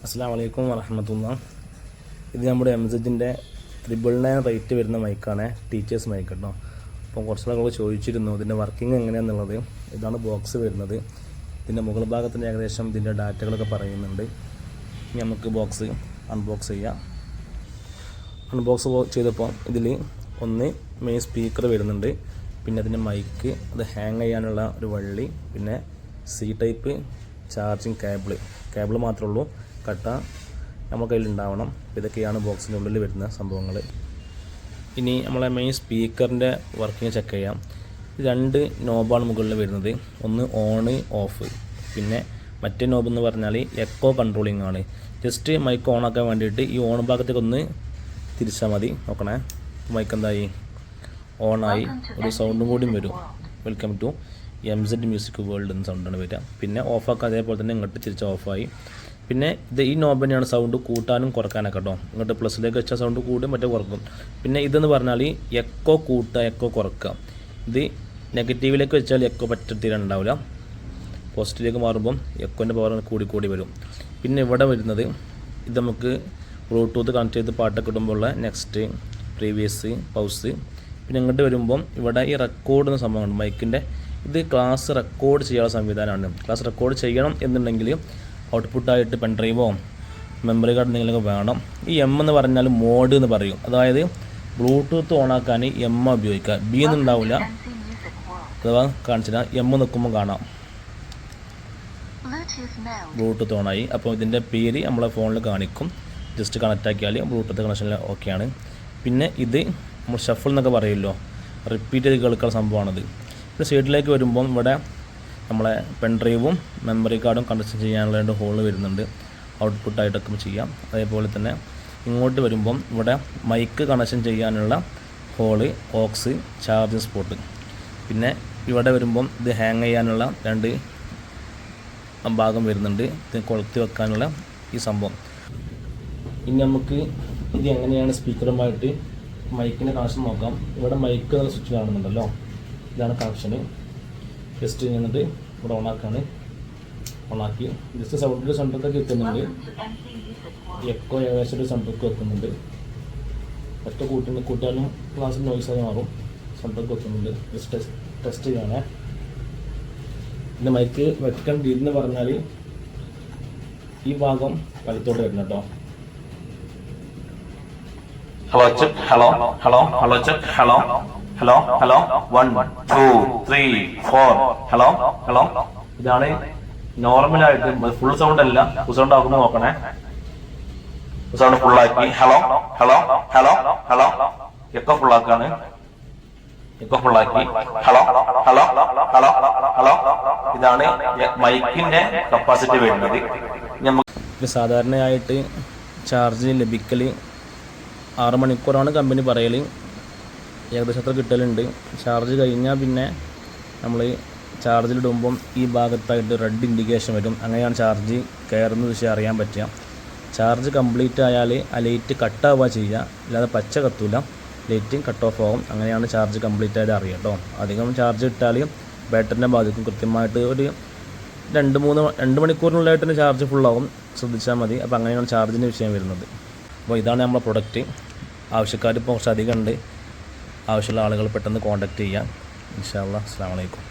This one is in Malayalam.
അസ്സലാമു അലൈക്കും വറഹ്മത്തുള്ളാഹി. ഇത് നമ്മുടെ MZ-ൻ്റെ 999 റേറ്റ് വരുന്ന മൈക്കാണ്, ടീച്ചേഴ്സ് മൈക്ക് കേട്ടോ. അപ്പം കുറച്ച് ആളുകൾ ചോദിച്ചിരുന്നു ഇതിൻ്റെ വർക്കിംഗ് എങ്ങനെയാണെന്നുള്ളത്. ഇതാണ് ബോക്സ് വരുന്നത്. ഇതിൻ്റെ മുകൾ ഭാഗത്തിൻ്റെ ഏകദേശം ഇതിൻ്റെ ഡാറ്റകളൊക്കെ പറയുന്നുണ്ട്. ഇനി നമുക്ക് ബോക്സ് അൺബോക്സ് ചെയ്യാം. അൺബോക്സ് ചെയ്തപ്പോൾ ഇതിൽ ഒന്ന് മെയിൻ സ്പീക്കർ വരുന്നുണ്ട്, പിന്നെ അതിൻ്റെ മൈക്ക്, അത് ഹാങ് ചെയ്യാനുള്ള ഒരു വള്ളി, പിന്നെ C ടൈപ്പ് ചാർജിങ് കേബിൾ മാത്രമേ ഉള്ളൂ. കട്ട നമ്മുടെ കയ്യിലുണ്ടാവണം. ഇതൊക്കെയാണ് ബോക്സിൻ്റെ ഉള്ളിൽ വരുന്ന സംഭവങ്ങൾ. ഇനി നമ്മളെ മെയിൻ സ്പീക്കറിൻ്റെ വർക്കിംഗ് ചെക്ക് ചെയ്യാം. രണ്ട് നോബാണ് മുകളിൽ വരുന്നത്, ഒന്ന് ഓണ് ഓഫ്, പിന്നെ മറ്റേ നോബ് എന്ന് പറഞ്ഞാൽ എക്കോ കൺട്രോളിംഗ് ആണ്. ജസ്റ്റ് മൈക്ക് ഓണാക്കാൻ വേണ്ടിയിട്ട് ഈ ഓൺ ഭാഗത്തേക്ക് ഒന്ന് തിരിച്ചാൽ മതി. നോക്കണേ, മൈക്ക് എന്തായി, ഓണായി. ഒരു സൗണ്ടും കൂടിയും വരും, welcome to MZ music world എന്ന സൗണ്ടാണ് വരിക. പിന്നെ ഓഫാക്കുക, അതേപോലെ തന്നെ ഇങ്ങോട്ട് തിരിച്ച് ഓഫായി. പിന്നെ ഇത് ഈ നോബ് തന്നെയാണ് സൗണ്ട് കൂട്ടാനും കുറക്കാനൊക്കെ കേട്ടോ. ഇങ്ങോട്ട് പ്ലസ്സിലേക്ക് വെച്ചാൽ സൗണ്ട് കൂടും, മറ്റേ കുറക്കും. പിന്നെ ഇതെന്ന് പറഞ്ഞാൽ എക്കോ കൂട്ടുക, എക്കോ കുറക്കുക. ഇത് നെഗറ്റീവിലേക്ക് വെച്ചാൽ എക്കോ പറ്റത്തീരെ ഉണ്ടാവില്ല, പോസിറ്റീവിലേക്ക് മാറുമ്പം എക്കോൻ്റെ പവർ കൂടി വരും. പിന്നെ ഇവിടെ വരുന്നത് ഇത് നമുക്ക് ബ്ലൂടൂത്ത് കണക്ട് ചെയ്ത് പാട്ടൊക്കെ ഇടുമ്പോഴുള്ള നെക്സ്റ്റ്, പ്രീവിയസ്, പൗസ്. പിന്നെ ഇങ്ങോട്ട് വരുമ്പം ഇവിടെ ഈ റെക്കോർഡ് എന്ന സംഭവമുണ്ട് മൈക്കിൻ്റെ. ഇത് ക്ലാസ് റെക്കോർഡ് ചെയ്യാനുള്ള സംവിധാനമാണ്. ക്ലാസ് റെക്കോർഡ് ചെയ്യണം എന്നുണ്ടെങ്കിൽ ഔട്ട്പുട്ടായിട്ട് പെൻഡ്രൈവോ മെമ്മറി കാർഡ് എന്തെങ്കിലുമൊക്കെ വേണം. ഈ എന്ന് പറഞ്ഞാൽ മോഡ് എന്ന് പറയും. അതായത് ബ്ലൂടൂത്ത് ഓണാക്കാൻ ഉപയോഗിക്കുക, B എന്നുണ്ടാവില്ല. അഥവാ കാണിച്ചില്ല, നിൽക്കുമ്പോൾ കാണാം ബ്ലൂടൂത്ത് ഓണായി. അപ്പോൾ ഇതിൻ്റെ പേര് നമ്മളെ ഫോണിൽ കാണിക്കും. ജസ്റ്റ് കണക്റ്റ് ആക്കിയാൽ ബ്ലൂടൂത്ത് കണക്ഷനിൽ ഓക്കെയാണ്. പിന്നെ ഇത് നമ്മൾ ഷഫിൾ എന്നൊക്കെ പറയുമല്ലോ, റിപ്പീറ്റ് ചെയ്ത് കേൾക്കുന്ന സംഭവമാണിത്. പിന്നെ സൈഡിലേക്ക് വരുമ്പം ഇവിടെ നമ്മളെ പെൻഡ്രൈവും മെമ്മറി കാർഡും കണക്ഷൻ ചെയ്യാനുള്ള 2 ഹോള് വരുന്നുണ്ട്, ഔട്ട്പുട്ടായിട്ടൊക്കെ ചെയ്യാം. അതേപോലെ തന്നെ ഇങ്ങോട്ട് വരുമ്പം ഇവിടെ മൈക്ക് കണക്ഷൻ ചെയ്യാനുള്ള ഹോള്, ഓക്സ്, ചാർജിങ് സ്പോട്ട്. പിന്നെ ഇവിടെ വരുമ്പം ഇത് ഹാങ് ചെയ്യാനുള്ള 2 ഭാഗം വരുന്നുണ്ട്, ഇത് കൊളുത്തി വെക്കാനുള്ള ഈ സംഭവം. ഇനി നമുക്ക് ഇത് എങ്ങനെയാണ് സ്പീക്കറുമായിട്ട് മൈക്കിൻ്റെ കണക്ഷൻ നോക്കാം. ഇവിടെ മൈക്ക് എന്നുള്ള സ്വിച്ച് കാണുന്നുണ്ടല്ലോ, ഇതാണ് കണക്ഷന്. ജസ്റ്റ് എന്നിട്ട് ഇവിടെ ഓണാക്കി ജസ്റ്റ് സൗണ്ടിൻ്റെ സെൻറ്ററിലേക്ക് എത്തുന്നുണ്ട്. എക്കോ ഏകദേശം ഒരു സെൻറ്ററിലേക്ക് വെക്കുന്നുണ്ട്. ഒറ്റ കൂട്ടിയാലും ക്ലാസ്സിൽ നോയ്സായി മാറും. സെൻറ്ററിലേക്ക് വെക്കുന്നുണ്ട്. ജസ്റ്റ് ടെസ്റ്റ് ചെയ്യണേ. പിന്നെ മൈക്ക് വെക്കാൻ രീതി എന്ന് പറഞ്ഞാൽ ഈ ഭാഗം വലത്തോട്ട് വരണം കേട്ടോ. Hello check, hello check, hello 1 2 3 4 hello. ഇതാണ് നോർമലായിട്ട് ഫുൾ സൗണ്ട് അല്ല, ഫുൾ സൗണ്ട് ആക്കുമ്പോൾ നോക്കണേ. സൗണ്ട് ഫുള്ളാക്കി ഹലോ എക്കോ ഫുള്ളാക്കാണ്, എക്കോ ഫുള്ളാക്കി ഹലോ. ഇതാണ് മൈക്കിന്റെ കപ്പാസിറ്റി വരുന്നത്. സാധാരണയായിട്ട് ചാർജ് ലഭിക്കൽ 6 മണിക്കൂറാണ് കമ്പനി പറയൽ. ഏകദേശം അത്ര കിട്ടലുണ്ട്. ചാർജ് കഴിഞ്ഞാൽ പിന്നെ നമ്മൾ ചാർജിലിടുമ്പം ഈ ഭാഗത്തായിട്ട് റെഡ് ഇൻഡിക്കേഷൻ വരും. അങ്ങനെയാണ് ചാർജ് കയറുന്ന വിഷയം അറിയാൻ പറ്റുക. ചാർജ് കംപ്ലീറ്റ് ആയാൽ ആ ലൈറ്റ് കട്ടാവുക ചെയ്യുക, അല്ലാതെ പച്ച കത്തൂല, ലൈറ്റ് കട്ട് ഓഫ് ആവും. അങ്ങനെയാണ് ചാർജ് കംപ്ലീറ്റ് ആയിട്ട് അറിയാം കേട്ടോ. അധികം ചാർജ് ഇട്ടാൽ ബാറ്ററിനെ ബാധിക്കും. കൃത്യമായിട്ട് ഒരു 2 മണിക്കൂറിനുള്ളിലായിട്ട് തന്നെ ചാർജ് ഫുള്ളാവും, ശ്രദ്ധിച്ചാൽ മതി. അപ്പോൾ അങ്ങനെയാണ് ചാർജിൻ്റെ വിഷയം വരുന്നത്. അപ്പോൾ ഇതാണ് നമ്മുടെ പ്രൊഡക്റ്റ്. ആവശ്യക്കാർ ഇപ്പോൾ കുറച്ചധികം ഉണ്ട്. ആവശ്യമുള്ള ആളുകൾ പെട്ടെന്ന് കോൺടാക്റ്റ് ചെയ്യാം. ഇൻഷാ അല്ലാഹ്. അസ്സലാമു അലൈക്കും.